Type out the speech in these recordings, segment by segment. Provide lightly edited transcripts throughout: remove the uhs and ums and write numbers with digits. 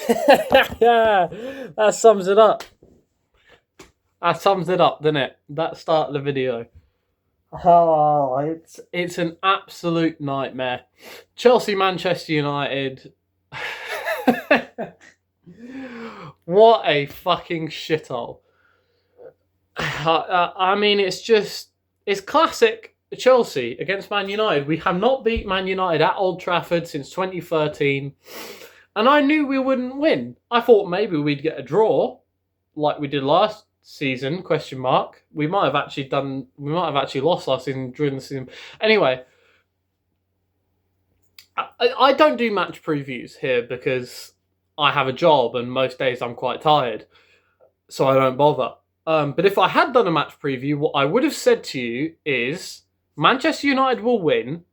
That sums it up. That sums it up, doesn't it? That start of the video. Oh, it's an absolute nightmare. Chelsea, Manchester United. What a fucking shithole. I mean, it's classic Chelsea against Man United. We have not beat Man United at Old Trafford since 2013. And I knew we wouldn't win. I thought maybe we'd get a draw like we did last season, question mark. We might have actually lost last season during the season. Anyway, I don't do match previews here because I have a job and most days I'm quite tired. So I don't bother. But if I had done a match preview, what I would have said to you is Manchester United will win,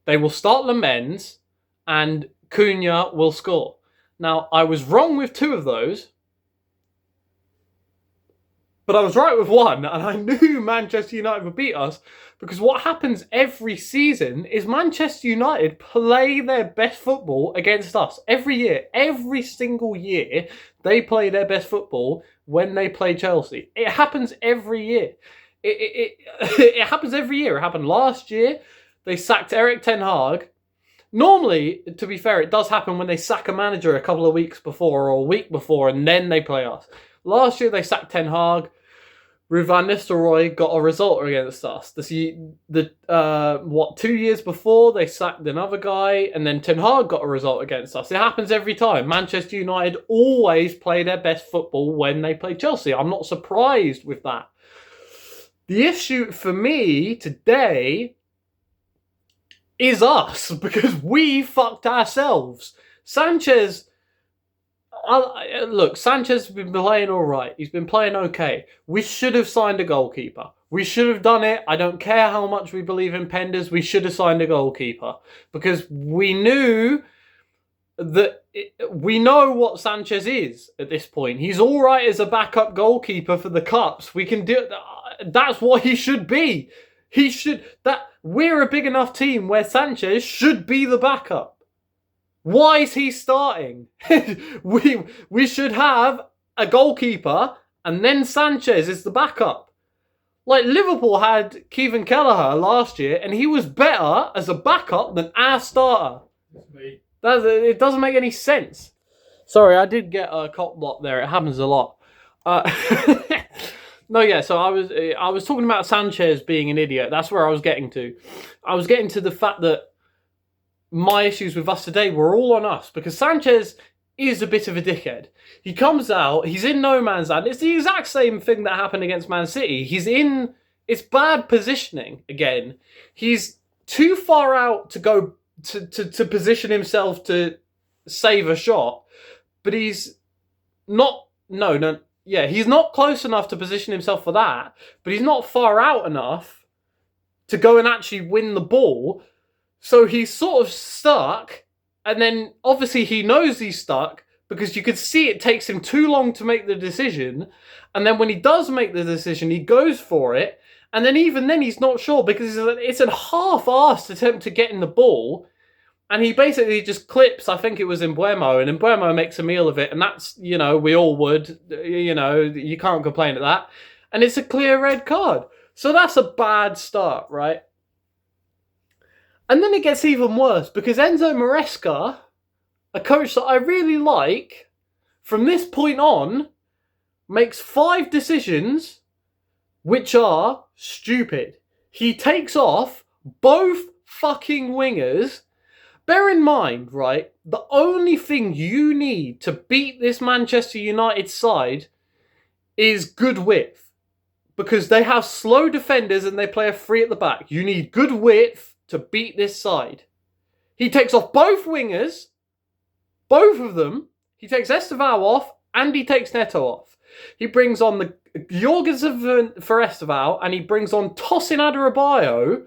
they will start Lamens, and Cunha will score. Now, I was wrong with two of those, but I was right with one, and I knew Manchester United would beat us because what happens every season is Manchester United play their best football against us. Every year, every single year, they play their best football when they play Chelsea. It happens every year. It happens every year. It happened last year. They sacked Eric Ten Hag. Normally, to be fair, it does happen when they sack a manager a couple of weeks before or a week before and then they play us. Last year, they sacked Ten Hag. Ruud van Nistelrooy got a result against us. 2 years before, they sacked another guy, and then Ten Hag got a result against us. It happens every time. Manchester United always play their best football when they play Chelsea. I'm not surprised with that. The issue for me today is us, because we fucked ourselves. Sanchez has been playing all right. He's been playing okay. We should have signed a goalkeeper. We should have done it. I don't care how much we believe in Penders. We should have signed a goalkeeper because we knew that we know what Sanchez is at this point. He's all right as a backup goalkeeper for the cups. We can do. That's what he should be. We're a big enough team where Sanchez should be the backup. Why is he starting? we should have a goalkeeper and then Sanchez is the backup. Like Liverpool had Kevin Kelleher last year and he was better as a backup than our starter. It doesn't make any sense. Sorry, I did get a cop block there. It happens a lot. No, yeah, so I was talking about Sanchez being an idiot. That's where I was getting to. I was getting to the fact that my issues with us today were all on us because Sanchez is a bit of a dickhead. He comes out, he's in no man's land. It's the exact same thing that happened against Man City. It's bad positioning again. He's too far out to go to position himself to save a shot, but he's not, he's not close enough to position himself for that, but he's not far out enough to go and actually win the ball. So he's sort of stuck, and then obviously he knows he's stuck because you could see it takes him too long to make the decision, and then when he does make the decision, he goes for it, and then even then he's not sure because it's a half-assed attempt to get in the ball, and he basically just clips, I think it was Mbuemo, and Mbuemo makes a meal of it, and that's, we all would, you can't complain at that, and it's a clear red card. So that's a bad start, right? And then it gets even worse because Enzo Maresca, a coach that I really like, from this point on, makes 5 decisions which are stupid. He takes off both fucking wingers. Bear in mind, right, the only thing you need to beat this Manchester United side is good width. Because they have slow defenders and they play a 3 at the back. You need good width to beat this side. He takes off both wingers, both of them. He takes Esteval off and he takes Neto off. He brings on the Jorgensen for Esteval and he brings on Tosin Adarabioyo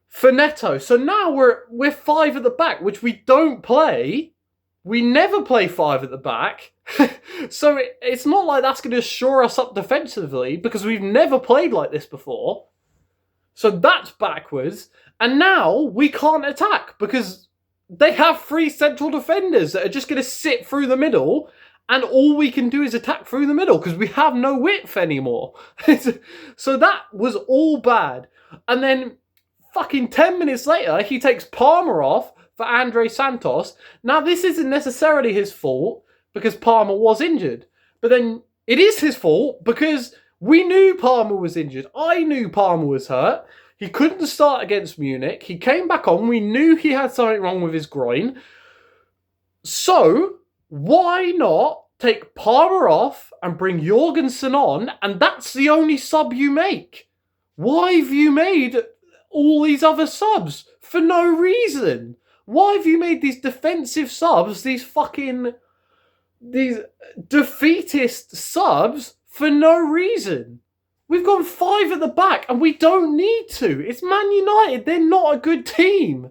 for Neto. So now we're 5 at the back, which we don't play. We never play 5 at the back. So it's not like that's going to shore us up defensively because we've never played like this before. So that's backwards. And now we can't attack because they have 3 central defenders that are just going to sit through the middle, and all we can do is attack through the middle because we have no width anymore. So that was all bad. And then fucking 10 minutes later, he takes Palmer off for Andre Santos. Now, this isn't necessarily his fault because Palmer was injured. But then it is his fault because we knew Palmer was injured. I knew Palmer was hurt. He couldn't start against Munich. He came back on. We knew he had something wrong with his groin. So, why not take Palmer off and bring Jorgensen on, and that's the only sub you make? Why have you made all these other subs? For no reason. Why have you made these defensive subs, these defeatist subs, for no reason? We've gone 5 at the back, and we don't need to. It's Man United. They're not a good team.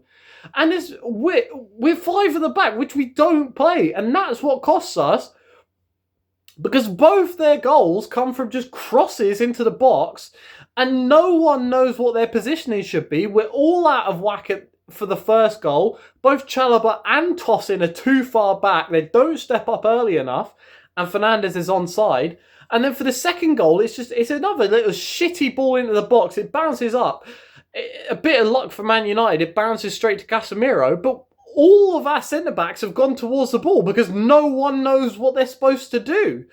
And we're 5 at the back, which we don't play. And that's what costs us. Because both their goals come from just crosses into the box. And no one knows what their positioning should be. We're all out of whack for the first goal. Both Chalobah and Tosin are too far back. They don't step up early enough. And Fernandes is onside. And then for the second goal, it's another little shitty ball into the box. It bounces up. A bit of luck for Man United. It bounces straight to Casemiro. But all of our centre-backs have gone towards the ball because no one knows what they're supposed to do.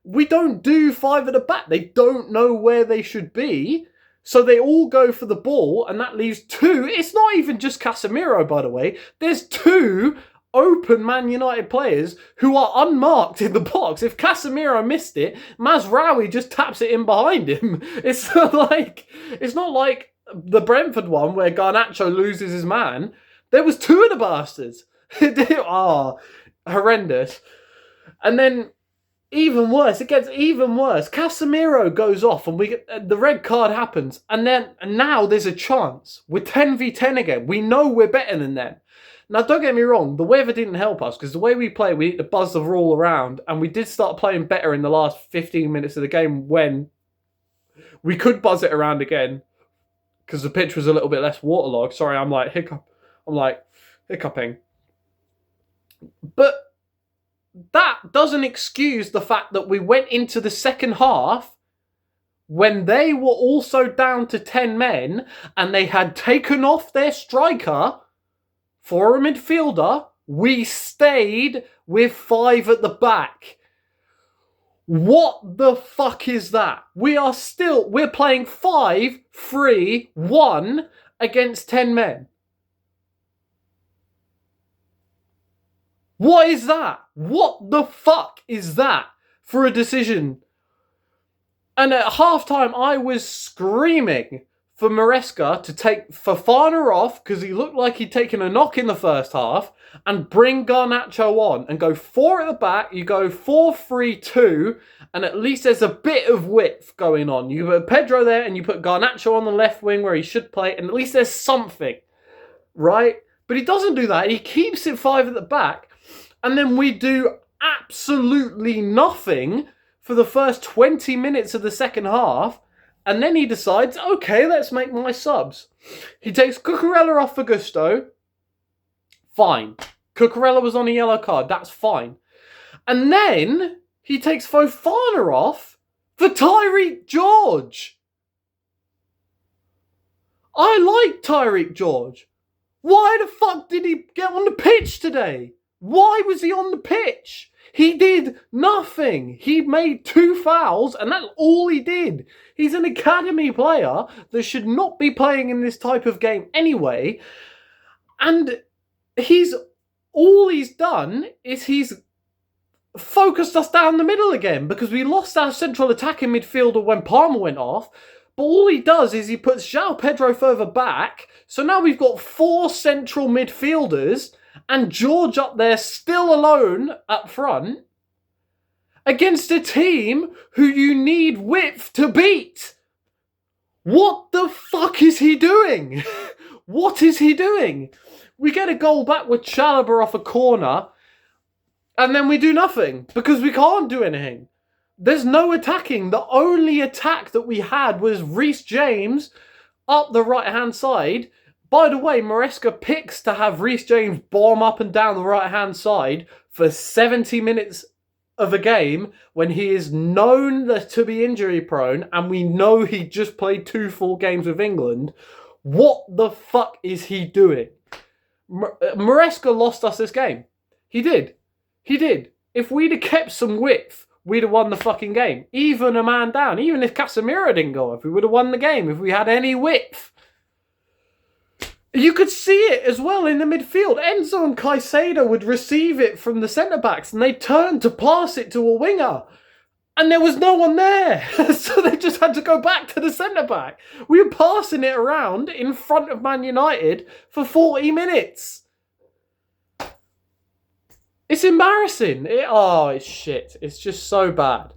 We don't do 5 at the back. They don't know where they should be. So they all go for the ball, and that leaves 2. It's not even just Casemiro, by the way. There's 2 open Man United players who are unmarked in the box. If Casemiro missed it, Mazraoui just taps it in behind him. It's not like the Brentford one where Garnacho loses his man. There was 2 of the bastards. Horrendous. And then even worse, it gets even worse. Casemiro goes off and the red card happens. And now there's a chance. We're 10v10 again. We know we're better than them. Now, don't get me wrong, the weather didn't help us because the way we play, we need to buzz the ball around, and we did start playing better in the last 15 minutes of the game when we could buzz it around again because the pitch was a little bit less waterlogged. Sorry, I'm hiccuping. But that doesn't excuse the fact that we went into the second half when they were also down to 10 men and they had taken off their striker for a midfielder. We stayed with 5 at the back. What the fuck is that? We're playing 5-3-1 against 10 men. What is that? What the fuck is that for a decision? And at halftime, I was screaming for Maresca to take Fofana off because he looked like he'd taken a knock in the first half and bring Garnacho on and go 4 at the back. You go 4-3-2 and at least there's a bit of width going on. You put Pedro there and you put Garnacho on the left wing where he should play and at least there's something, right? But he doesn't do that. He keeps it 5 at the back and then we do absolutely nothing for the first 20 minutes of the second half. And then he decides, okay, let's make my subs. He takes Cucurella off for Gusto. Fine. Cucurella was on a yellow card. That's fine. And then he takes Fofana off for Tyreek George. I like Tyreek George. Why the fuck did he get on the pitch today? Why was he on the pitch? He did nothing. He made 2 fouls, and that's all he did. He's an academy player that should not be playing in this type of game anyway. And all he's done is he's focused us down the middle again because we lost our central attacking midfielder when Palmer went off. But all he does is he puts João Pedro further back. So now we've got 4 central midfielders and George up there still alone up front against a team who you need width to beat. What the fuck is he doing? What is he doing? We get a goal back with Chalobah off a corner and then we do nothing because we can't do anything. There's no attacking. The only attack that we had was Reece James up the right-hand side By the way, Maresca picks to have Reece James bomb up and down the right-hand side for 70 minutes of a game when he is known to be injury-prone and we know he just played 2 full games with England. What the fuck is he doing? Maresca lost us this game. He did. If we'd have kept some width, we'd have won the fucking game. Even a man down. Even if Casemiro didn't go off, we would have won the game if we had any width. You could see it as well in the midfield. Enzo and Caicedo would receive it from the centre-backs and they'd turn to pass it to a winger. And there was no one there. So they just had to go back to the centre-back. We were passing it around in front of Man United for 40 minutes. It's embarrassing. It's shit. It's just so bad.